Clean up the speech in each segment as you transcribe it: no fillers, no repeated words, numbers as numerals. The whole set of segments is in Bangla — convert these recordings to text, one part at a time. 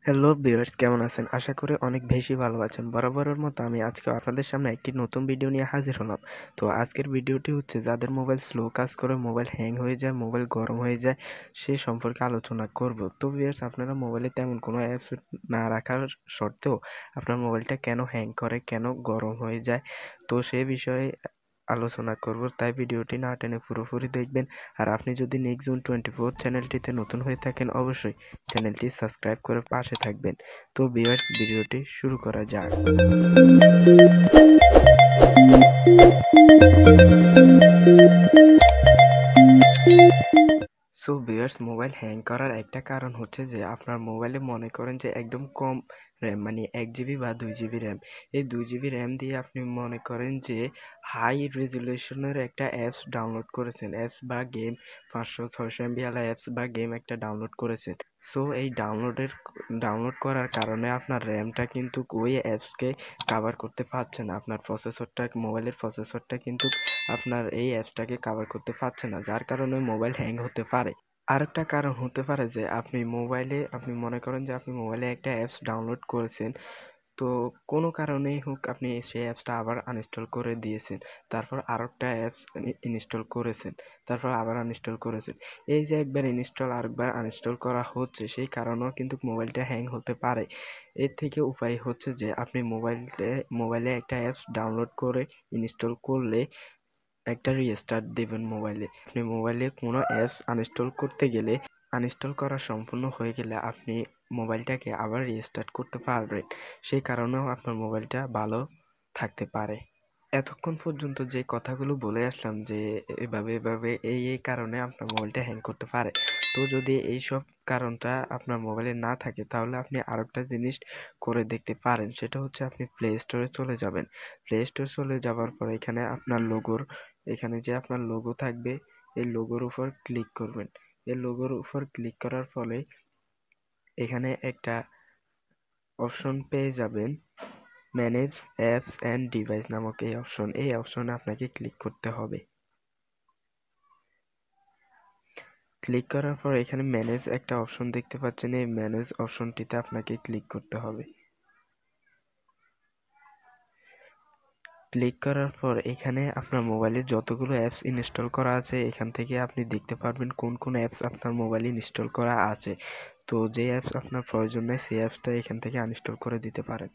হ্যালো ভিউয়ার্স, কেমন আছেন? আশা করি অনেক বেশি ভালো আছেন। বরাবরের মতো আমি আজকে আপনাদের সামনে একটি নতুন ভিডিও নিয়ে হাজির হলাম। তো আজকের ভিডিওটি হচ্ছে যাদের মোবাইল স্লো কাজ করে, মোবাইল হ্যাং হয়ে যায়, মোবাইল গরম হয়ে যায় সে সম্পর্কে আলোচনা করব। তো ভিউয়ার্স, আপনারা মোবাইলে তেমন কোনো অ্যাপস না রাখার সত্ত্বেও আপনার মোবাইলটা কেন হ্যাং করে, কেন গরম হয়ে যায়, তো সে বিষয়ে আলোচনা করব। তাই ভিডিওটি না টেনে পুরোপুরি দেখবেন। আর আপনি যদি নিকজোন24 চ্যানেলটিতে নতুন হয়ে থাকেন অবশ্যই চ্যানেলটি সাবস্ক্রাইব করে পাশে থাকবেন। তো ভিউয়ার্স, ভিডিওটি শুরু করা যাক। সো ভিউয়ার্স, মোবাইল হ্যাং করার একটা কারণ হচ্ছে যে আপনার মোবাইলে মনে করেন যে একদম কম র্যাম, মানে 1 জিবি বা 2 জিবি র্যাম। এই 2 জিবি র্যাম দিয়ে আপনি মনে করেন যে হাই রেজুলেশনের একটা অ্যাপস ডাউনলোড করেছেন, অ্যাপস বা গেম, 500-600 MB ওয়ালা অ্যাপস বা গেম একটা ডাউনলোড করেছেন। সো এই ডাউনলোড করার কারণে আপনার র্যামটা কিন্তু ওই অ্যাপসকে কাভার করতে পারছে না। আপনার প্রসেসরটা, মোবাইলের প্রসেসরটা কিন্তু আপনার এই অ্যাপসটাকে কাভার করতে পারছে না, যার কারণে মোবাইল হ্যাং হতে পারে। আরেকটা কারণ হতে পারে যে আপনি মনে করেন যে আপনি মোবাইলে একটা অ্যাপস ডাউনলোড করেছেন, তো কোনো কারণেই হোক আপনি সেই অ্যাপসটা আবার আনইনস্টল করে দিয়েছেন, তারপর আরেকটা অ্যাপস ইনস্টল করেছেন, তারপর আবার আনইনস্টল করেছেন। এই যে একবার ইনস্টল আরেকবার আনইনস্টল করা হচ্ছে, সেই কারণেও কিন্তু মোবাইলটা হ্যাং হতে পারে। এর থেকে উপায় হচ্ছে যে আপনি মোবাইলে একটা অ্যাপস ডাউনলোড করে ইনস্টল করলে একটা রিস্টার্ট দিবেন মোবাইলে। আপনি মোবাইলে কোনো অ্যাপস আনইনস্টল করতে গেলে, আনইনস্টল করা সম্পূর্ণ হয়ে গেলে আপনি মোবাইলটাকে আবার রিস্টার্ট করতে পারবেন। সেই কারণেও আপনার মোবাইলটা ভালো থাকতে পারে। এতক্ষণ পর্যন্ত যে কথাগুলো বলে আসলাম যে এভাবে এই কারণে আপনার মোবাইলটা হ্যাং করতে পারে। তো যদি এইসব কারণটা আপনার মোবাইলে না থাকে তাহলে আপনি আরেকটা জিনিস করে দেখতে পারেন। সেটা হচ্ছে আপনি প্লে স্টোরে চলে যাবেন। প্লে স্টোরে চলে যাওয়ার পর এখানে যে আপনার লোগো থাকবে, এই লোগোর উপর ক্লিক করবেন। এই লোগোর উপর ক্লিক করার ফলে এখানে একটা অপশন পেয়ে যাবেন, ম্যানেজ অ্যাপস অ্যান্ড ডিভাইস নামক এই অপশনে আপনাকে ক্লিক করতে হবে। ক্লিক করার পর এখানে ম্যানেজ একটা অপশন দেখতে পাচ্ছেন, এই ম্যানেজ অপশনটিতে আপনাকে ক্লিক করতে হবে। ক্লিক করার পর এখানে আপনার মোবাইলে যতগুলো অ্যাপস ইনস্টল করা আছে এখান থেকে আপনি দেখতে পারবেন কোন কোন অ্যাপস আপনার মোবাইলে ইনস্টল করা আছে। তো যে অ্যাপস আপনার প্রয়োজন নেই সেই অ্যাপসটা এখান থেকে আনইনস্টল করে দিতে পারেন।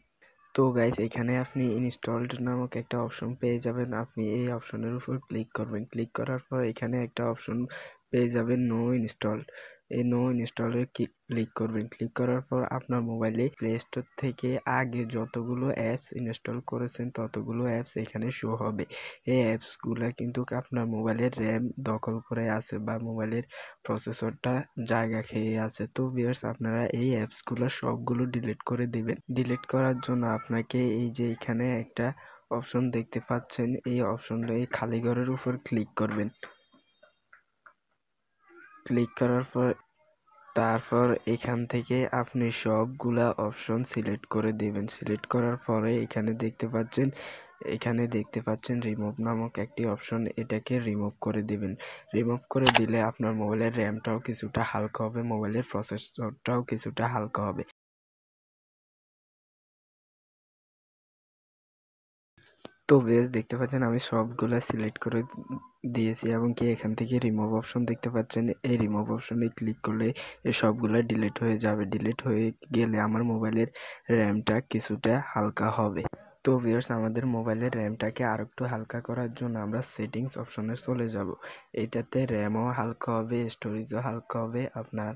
তো গাইস, এখানে আপনি ইনস্টলড নামক একটা অপশন পেয়ে যাবেন। আপনি এই অপশনের উপর ক্লিক করবেন। ক্লিক করার পর এখানে একটা অপশন পেয়ে যাবেন, নো ইনস্টল। এই নো ইনস্টলে ক্লিক করবেন। ক্লিক করার পর আপনার মোবাইলে প্লে স্টোর থেকে আগে যতগুলো অ্যাপস ইনস্টল করেছেন ততগুলো অ্যাপস এখানে শো হবে। এই অ্যাপসগুলা কিন্তু আপনার মোবাইলের র্যাম দখল করে আছে বা মোবাইলের প্রসেসরটা জায়গা খেয়ে আছে। তো ভিউয়ার্স, আপনারা এই অ্যাপসগুলো সবগুলো ডিলিট করে দিবেন। ডিলিট করার জন্য আপনাকে এই যে এখানে একটা অপশন দেখতে পাচ্ছেন, এই অপশনটা, এই খালি ঘরের উপর ক্লিক করবেন। ক্লিক করার পর তারপর এখান থেকে আপনি সবগুলা অপশন সিলেক্ট করে দিবেন। সিলেক্ট করার পরে এখানে দেখতে পাচ্ছেন রিমুভ নামক একটি অপশন, এটাকে রিমুভ করে দিবেন। রিমুভ করে দিলে আপনার মোবাইলের র্যামটাও কিছুটা হালকা হবে, মোবাইলের প্রসেসরটাও কিছুটা হালকা হবে। তো বেশ, দেখতে পাচ্ছেন আমি সবগুলা সিলেক্ট করে দিয়েছি এবং কি এখান থেকে রিমুভ অপশন দেখতে পাচ্ছেন, এই রিমুভ অপশনে ক্লিক করলে এই সবগুলা ডিলিট হয়ে যাবে। ডিলিট হয়ে গেলে আমার মোবাইলের র্যামটা কিছুটা হালকা হবে। তো ভিউয়ার্স, আমাদের মোবাইলের র্যামটাকে আরেকটু হালকা করার জন্য আমরা সেটিংস অপশনে চলে যাব। এটাতে র্যামও হালকা হবে, স্টোরেজও হালকা হবে, আপনার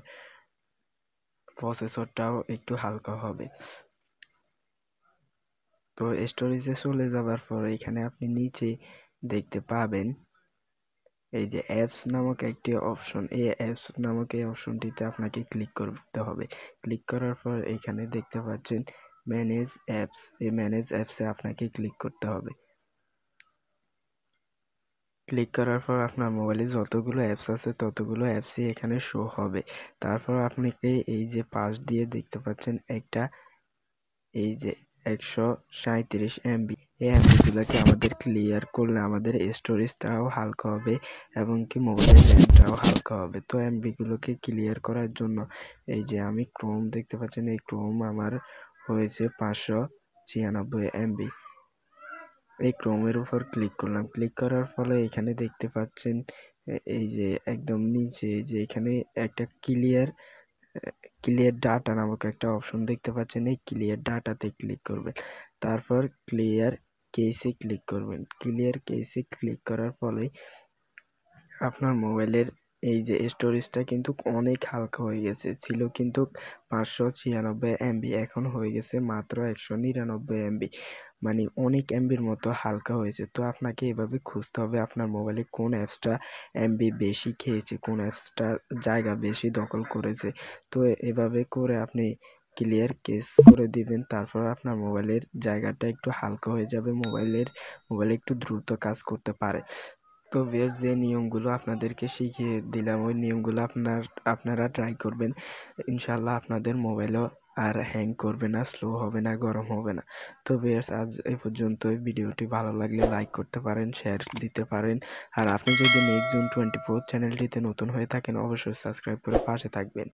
প্রসেসরটাও একটু হালকা হবে। তো স্টোরেজে চলে যাবার পর এখানে আপনি নিচে দেখতে পাবেন এই যে অ্যাপস নামক একটি অপশন, এই অপশনটিতে আপনাকে ক্লিক করতে হবে। ক্লিক করার পর এখানে দেখতে পাচ্ছেন ম্যানেজ অ্যাপস, এই ম্যানেজ অ্যাপসে আপনাকে ক্লিক করতে হবে। ক্লিক করার পর আপনার মোবাইলে যতগুলো অ্যাপস আছে ততগুলো অ্যাপসই এখানে শো হবে। তারপর আপনাকে এই যে পাশ দিয়ে দেখতে পাচ্ছেন একটা, এই যে 137 MB, এই এমবিগুলোকে আমাদের ক্লিয়ার করলে আমাদের স্টোরেজটাও হালকা হবে এবং কি মোবাইলের র্যামটাও হালকা হবে। তো এমবিগুলোকে ক্লিয়ার করার জন্য এই যে আমি ক্রোম দেখতে পাচ্ছেন, এই ক্রোম আমার হয়েছে 596 এমবি। এই ক্রোমের উপর ক্লিক করলাম, ক্লিক করার ফলে এখানে দেখতে পাচ্ছেন এই যে একদম নিচে যে এখানে একটা ক্লিয়ার ডাটা নামক একটা অপশন দেখতে পাচ্ছেন। এই ক্লিয়ার ডাটাতে ক্লিক করবেন, তারপর ক্লিয়ার কেসে ক্লিক করবেন। ক্লিয়ার কেসে ক্লিক করার ফলে আপনার মোবাইলের এই যে স্টোরেজটা কিন্তু অনেক হালকা হয়ে গেছে। ছিল কিন্তু 596 এমবি, এখন হয়ে গেছে মাত্র 199 এমবি, মানে অনেক এমবির মতো হালকা হয়েছে। তো আপনাকে এভাবে খুঁজতে হবে আপনার মোবাইলে কোন অ্যাপসটা এমবি বেশি খেয়েছে, কোন অ্যাপসটা জায়গা বেশি দখল করেছে। তো এভাবে করে আপনি ক্লিয়ার কেস করে দিবেন, তারপর আপনার মোবাইলের জায়গাটা একটু হালকা হয়ে যাবে, মোবাইল একটু দ্রুত কাজ করতে পারে। তো বেশ, যে নিয়মগুলো আপনাদেরকে শিখিয়ে দিলাম ওই নিয়মগুলো আপনারা ট্রাই করবেন। ইনশাল্লাহ আপনাদের মোবাইলও আর হ্যাং করবে না, স্লো হবে না, গরম হবে না। তো বেশ, আজ এই পর্যন্তই। ভিডিওটি ভালো লাগলে লাইক করতে পারেন, শেয়ার দিতে পারেন। আর আপনি যদি নেক্সট জোন 24 চ্যানেলটিতে নতুন হয়ে থাকেন অবশ্যই সাবস্ক্রাইব করে পাশে থাকবেন।